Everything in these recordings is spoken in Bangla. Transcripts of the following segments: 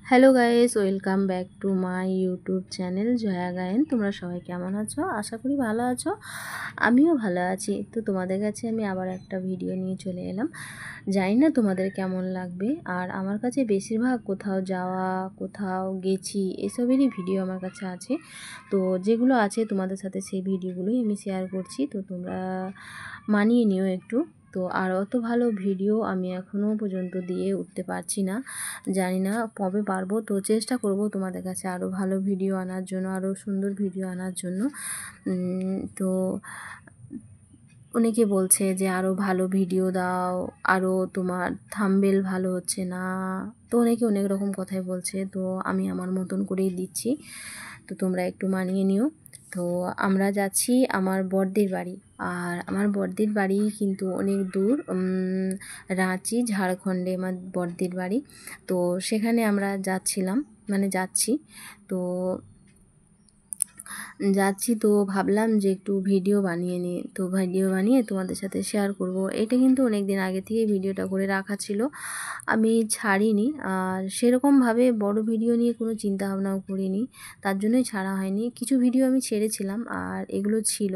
Hello guys, welcome back to my YouTube channel Jaya Gayen. তোমরা সবাই কেমন আছো? আশা করি ভালো আছো। আমিও ভালো আছি। তো তোমাদের কাছে আমি আবার একটা ভিডিও নিয়ে চলে এলাম। জানি না তোমাদের কেমন লাগবে। আর আমার কাছে বেশিরভাগ কোথাও যাওয়া, কোথাও গেছি এসবেরই ভিডিও আমার কাছে আছে। তো যেগুলো আছে তোমাদের সাথে সেই ভিডিওগুলোই আমি শেয়ার করছি। তো তোমরা মানিয়ে নিও একটু। তো আর অত ভালো ভিডিও আমি এখনও পর্যন্ত দিয়ে উঠতে পারছি না, জানি না কবে পারবো। তো চেষ্টা করব তোমাদের কাছে আরও ভালো ভিডিও আনার জন্য, আরও সুন্দর ভিডিও আনার জন্য। তো অনেকে বলছে যে আরও ভালো ভিডিও দাও, আরও তোমার থাম্বনেল ভালো হচ্ছে না। তো অনেকে অনেক রকম কথাই বলছে। তো আমি আমার মতন করেই দিচ্ছি, তো তোমরা একটু মানিয়ে নিও। তো আমরা যাচ্ছি আমার বড়দির বাড়ি। আর আমার বড়দির বাড়ি কিন্তু অনেক দূর, রাঁচি, ঝাড়খণ্ডে আমার বড়দির বাড়ি। তো সেখানে আমরা যাচ্ছিলাম, মানে যাচ্ছি। তো তো ভাবলাম যে একটু ভিডিও বানিয়ে নিই। তো ভিডিও বানিয়ে তোমাদের সাথে শেয়ার করব। এটা কিন্তু অনেক দিন আগে থেকেই ভিডিওটা করে রাখা ছিল, আমি ছাড়িনি। আর সেরকমভাবে বড় ভিডিও নিয়ে কোনো চিন্তা ভাবনাও করিনি, তার জন্যই ছাড়া হয়নি। কিছু ভিডিও আমি ছেড়েছিলাম আর এগুলো ছিল।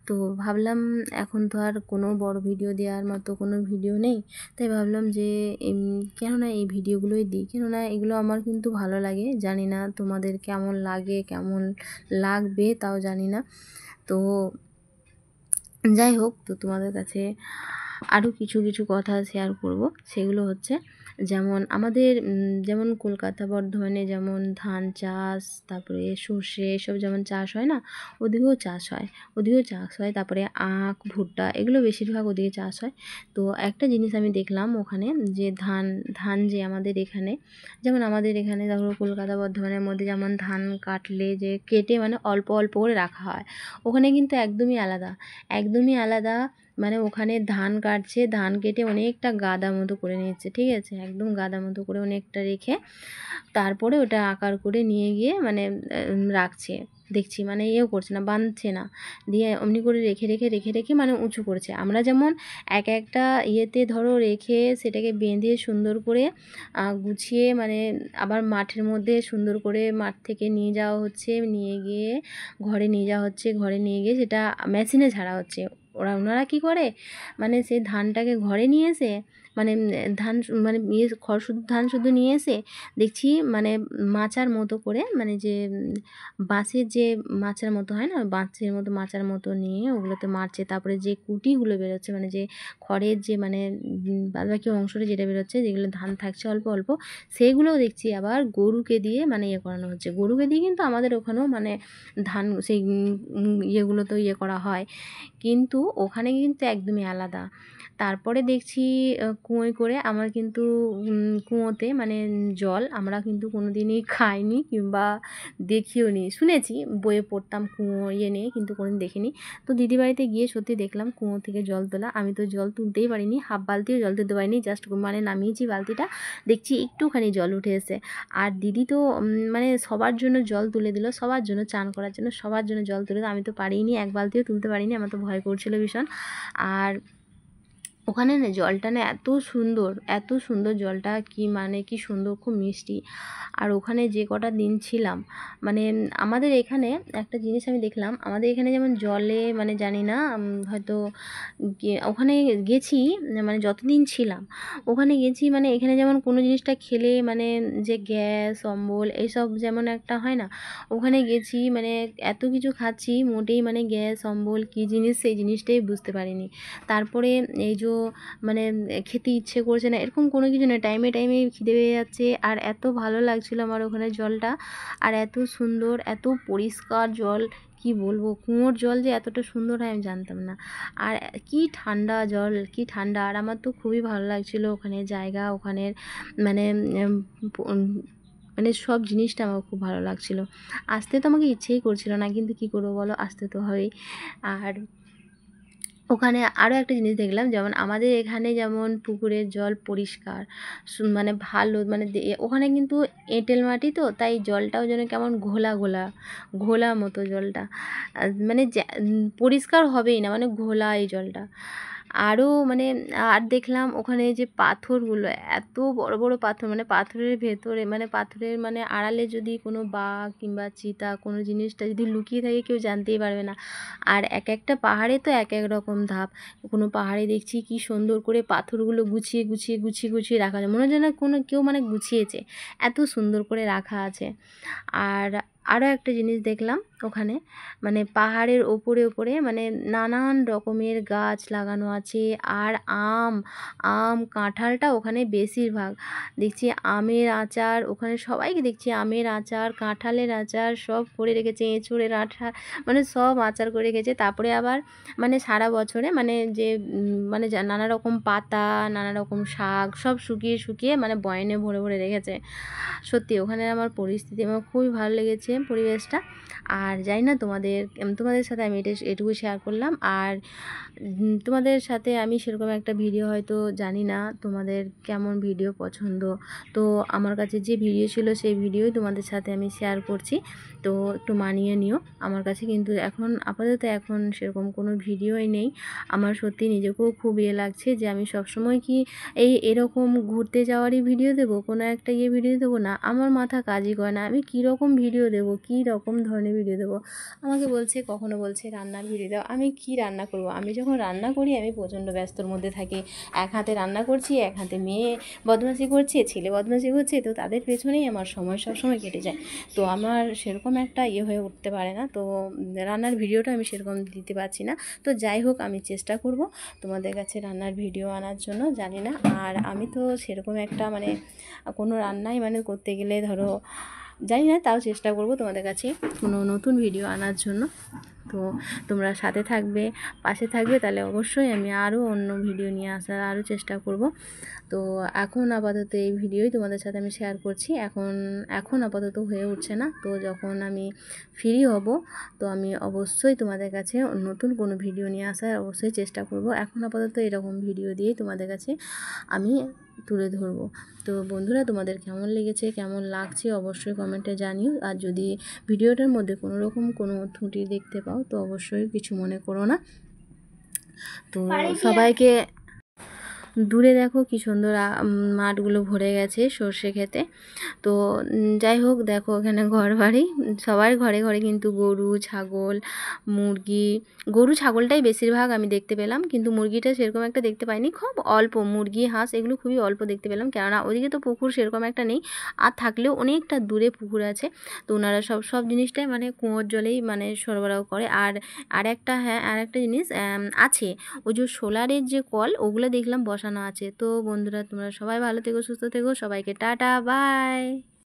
তো ভাবলাম এখন তো আর কোনো বড় ভিডিও দেওয়ার মতো কোনো ভিডিও নেই, তাই ভাবলাম যে কেননা এই ভিডিওগুলোই দিই। কেননা এগুলো আমার কিন্তু ভালো লাগে, জানি না তোমাদের কেমন লাগে, কেমন লাগবে তাও জানি না। তো যাই হোক, তো তোমাদের কাছে আরও কিছু কিছু কথা শেয়ার করব। সেগুলো হচ্ছে যেমন আমাদের যেমন কলকাতা বর্ধমানে যেমন ধান চাষ, তারপরে সর্ষে, এসব যেমন চাষ হয় না, ওদিকেও চাষ হয়। তারপরে আখ, ভুট্টা, এগুলো বেশিরভাগ ওদিকে চাষ হয়। তো একটা জিনিস আমি দেখলাম ওখানে, যে ধান যে আমাদের এখানে, যেমন আমাদের এখানে ধরো কলকাতা বর্ধমানের মধ্যে যেমন ধান কাটলে যে কেটে মানে অল্প অল্প করে রাখা হয়, ওখানে কিন্তু একদমই আলাদা। মানে ওখানে ধান কাটছে, ধান কেটে অনেকটা গাদা মতো করে নিচ্ছে, ঠিক আছে, একদম গাদা মতো করে অনেকটা রেখে তারপরে ওটা আকার করে নিয়ে গিয়ে মানে রাখছে। দেখছি মানে করছে না, বাঁধছে না, দিয়ে অমনি করে রেখে রেখে রেখে রেখে মানে উঁচু করছে। আমরা যেমন একটা ইয়েতে ধরো রেখে সেটাকে বেঁধে সুন্দর করে গুছিয়ে মানে আবার মাঠের মধ্যে সুন্দর করে মাঠ থেকে নিয়ে যাওয়া হচ্ছে, নিয়ে গিয়ে ঘরে নিয়ে যাওয়া হচ্ছে, ঘরে নিয়ে গিয়ে সেটা মেশিনে ঝাড়া হচ্ছে। ওনারা কী করে, মানে সেই ধানটাকে ঘরে নিয়ে এসে মানে ধান মানে ধান শুধু নিয়ে এসে দেখছি মানে মাচার মতো করে, মানে যে বাঁশের যে মাচার মতো হয় না, বাঁশের মতো মাচার মতো নিয়ে ওগুলোতে মারছে। তারপরে যে কুটিগুলো বেরোচ্ছে, মানে যে খড়ের যে মানে বাদবাকি অংশটা যেটা বেরোচ্ছে, যেগুলো ধান থাকছে অল্প অল্প, সেইগুলোও দেখছি আবার গরুকে দিয়ে মানে করানো হচ্ছে। গরুকে দিয়ে কিন্তু আমাদের ওখানেও মানে ধান সেই ইয়েগুলো তো করা হয়, কিন্তু ওখানে কিন্তু একদমই আলাদা। তারপরে দেখছি কুঁয়োয় করে, আমার কিন্তু কুঁয়োতে মানে জল আমরা কিন্তু কোনো দিনই খাইনি কিংবা দেখিও নি, শুনেছি, বইয়ে পড়তাম কুঁয়ো নিয়ে, কিন্তু কোনো দিন দেখিনি। তো দিদিবাড়িতে গিয়ে সত্যি দেখলাম কুঁয়ো থেকে জল তোলা। আমি তো জল তুলতেই পারিনি, হাফ বালতিও জল তুলতে পারিনি, জাস্ট মানে নামিয়েছি বালতিটা, দেখছি একটুখানি জল উঠে এসে। আর দিদি তো মানে সবার জন্য জল তুলে দিল, সবার জন্য চান করার জন্য সবার জন্য জল তুলে দিল। আমি তো পারিনি, এক বালতিও তুলতে পারিনি, আমার তো ভয় করছিল ভীষণ। আর ওখানে না জলটা না এত সুন্দর জলটা, কি মানে কি সুন্দর, খুব মিষ্টি। আর ওখানে যে কটা দিন ছিলাম, মানে আমাদের এখানে একটা জিনিস আমি দেখলাম, আমাদের এখানে যেমন জলে মানে জানি না, হয়তো ওখানে গেছি, মানে যতদিন ছিলাম ওখানে গেছি, মানে এখানে যেমন কোনো জিনিসটা খেলে মানে যে গ্যাস অম্বল এইসব যেমন একটা হয় না, ওখানে গেছি মানে এত কিছু খাচ্ছি, মোটেই মানে গ্যাস অম্বল কী জিনিস সেই জিনিসটাই বুঝতে পারিনি। তারপরে এই যে মানে খেতে ইচ্ছে করছে না এরকম কোনো কিছু না, টাইমে টাইমে খিদে পেয়ে যাচ্ছে। আর এত ভালো লাগছিল আমার ওখানে জলটা, আর এত সুন্দর, এত পরিষ্কার জল, কি বলবো, কুয়োর জল যে এতটা সুন্দর হয় আমি জানতাম না। আর কি ঠান্ডা জল, কি ঠান্ডা। আর আমার তো খুবই ভালো লাগছিল ওখানে জায়গা, ওখানের মানে মানে সব জিনিসটা আমার খুব ভালো লাগছিল। আসতে তো আমাকে ইচ্ছেই করছিল না, কিন্তু কী করবো বলো, আসতে তো হবেই। আর ওখানে আরও একটা জিনিস দেখলাম, যেমন আমাদের এখানে যেমন পুকুরের জল পরিষ্কার মানে ভালো, মানে ওখানে কিন্তু এঁটেল মাটি তো, তাই জলটাও যেন কেমন ঘোলা ঘোলা ঘোলা মতো জলটা, মানে পরিষ্কার হবেই না, মানে ঘোলা এই জলটা। আরও মানে আর দেখলাম ওখানে যে পাথরগুলো, এত বড় বড় পাথর, মানে পাথরের ভেতরে মানে পাথরের মানে আড়ালে যদি কোনো বাঘ কিংবা চিতা কোনো জিনিসটা যদি লুকিয়ে থাকে কেউ জানতেই পারবে না। আর এক একটা পাহাড়ে তো এক এক রকম ধাপ, কোনো পাহাড়ে দেখছি কি সুন্দর করে পাথরগুলো গুছিয়ে গুছিয়ে গুছিয়ে গুছিয়ে রাখা আছে, মনে হয় যেন কোনো কেউ মানে গুছিয়েছে, এত সুন্দর করে রাখা আছে। আর আরও একটা জিনিস দেখলাম ওখানে, মানে পাহাড়ের ওপরে ওপরে মানে নানান রকমের গাছ লাগানো আছে। আর আম আম কাঁঠালটা ওখানে বেশিরভাগ দেখছি আমের আচার, ওখানে সবাইকে দেখছি আমের আচার কাঁঠালের আচার সব করে রেখেছে, এঁচোড়ের আচার, মানে সব আচার করে রেখেছে। তারপরে আবার মানে সারা বছরে মানে যে মানে নানা রকম পাতা নানা রকম শাক সব শুকিয়ে শুকিয়ে মানে বয়ামে ভরে ভরে রেখেছে। সত্যি ওখানে আমার পরিস্থিতি আমার খুবই ভালো লেগেছে পরিবেশটা। আর জানি না তোমাদের সাথে আমি এটুকু শেয়ার করলাম। আর তোমাদের সাথে আমি সেরকম একটা ভিডিও হয়তো জানি না তোমাদের কেমন ভিডিও পছন্দ, তো আমার কাছে যে ভিডিও ছিল সেই ভিডিওই তোমাদের সাথে আমি শেয়ার করছি। তো একটু মানিয়ে নিও, আমার কাছে কিন্তু এখন আপাতত এখন সেরকম কোনো ভিডিওই নেই। আমার সত্যি নিজেকেও খুব লাগছে যে আমি সবসময় কি এরকম ঘুরতে যাওয়ারই ভিডিও দেবো, কোনো একটা ভিডিও দেবো না, আমার মাথা কাজই করে না আমি কী রকম ভিডিও দেবো, কী রকম ধরনের ভিডিও দেবো। আমাকে বলছে কখনো বলছে রান্নার ভিডিও দাও, আমি কি রান্না করব, আমি যখন রান্না করি আমি প্রচণ্ড ব্যস্তর মধ্যে থাকি, এক হাতে রান্না করছি এক হাতে মেয়ে বদমাশি করছে ছেলে বদমাশি করছে, তো তাদের পেছনেই আমার সময় সব সময় কেটে যায়। তো আমার সেরকম একটা হয়ে উঠতে পারে না, তো রান্নার ভিডিওটা আমি সেরকম দিতে পারছি না। তো যাই হোক আমি চেষ্টা করব তোমাদের কাছে রান্নার ভিডিও আনার জন্য, জানি না। আর আমি তো সেরকম একটা মানে কোনো রান্নাই মানে করতে গেলে ধরো জানি না, তাও চেষ্টা করব তোমাদের কাছে কোনো নতুন ভিডিও আনার জন্য। তো তোমরা সাথে থাকবে পাশে থাকবে, তাহলে অবশ্যই আমি আরও অন্য ভিডিও নিয়ে আসার আরও চেষ্টা করব। তো এখন আপাতত এই ভিডিওই তোমাদের সাথে আমি শেয়ার করছি, এখন আপাতত হয়ে উঠছে না। তো যখন আমি ফ্রি হব তো আমি অবশ্যই তোমাদের কাছে নতুন কোনো ভিডিও নিয়ে আসার অবশ্যই চেষ্টা করব। এখন আপাতত এরকম ভিডিও দিয়েই তোমাদের কাছে আমি তুলে ধরবো। তো বন্ধুরা তোমাদের কেমন লেগেছে কেমন লাগছে অবশ্যই কমেন্টে জানিও। আর যদি ভিডিওটার মধ্যে কোনো রকম কোনো ত্রুটি দেখতে পাও তো অবশ্যই কিছু মনে করো না। তো সবাইকে দূরে দেখো কি সুন্দর মাঠগুলো ভরে গেছে সর্ষে খেতে। তো যাই হোক দেখো এখানে ঘর বাড়ি সবার ঘরে ঘরে কিন্তু গরু ছাগল মুরগি, গরু ছাগলটাই বেশিরভাগ আমি দেখতে পেলাম, কিন্তু মুরগিটা সেরকম একটা দেখতে পাইনি, খুব অল্প মুরগি হাঁস এগুলো খুবই অল্প দেখতে পেলাম, কেননা ওদিকে তো পুকুর সেরকম একটা নেই, আর থাকলেও অনেকটা দূরে পুকুর আছে। তো ওনারা সব জিনিসটাই মানে কুয়োর জলেই মানে সরবরাহ করে। আর একটা হ্যাঁ আর একটা জিনিস আছে, ওই যে সোলারের যে কল ওগুলো দেখলাম বসানো আছে। তো বন্ধুরা তোমরা সবাই ভালো থেকো সুস্থ থেকো, সবাইকে টাটা বাই।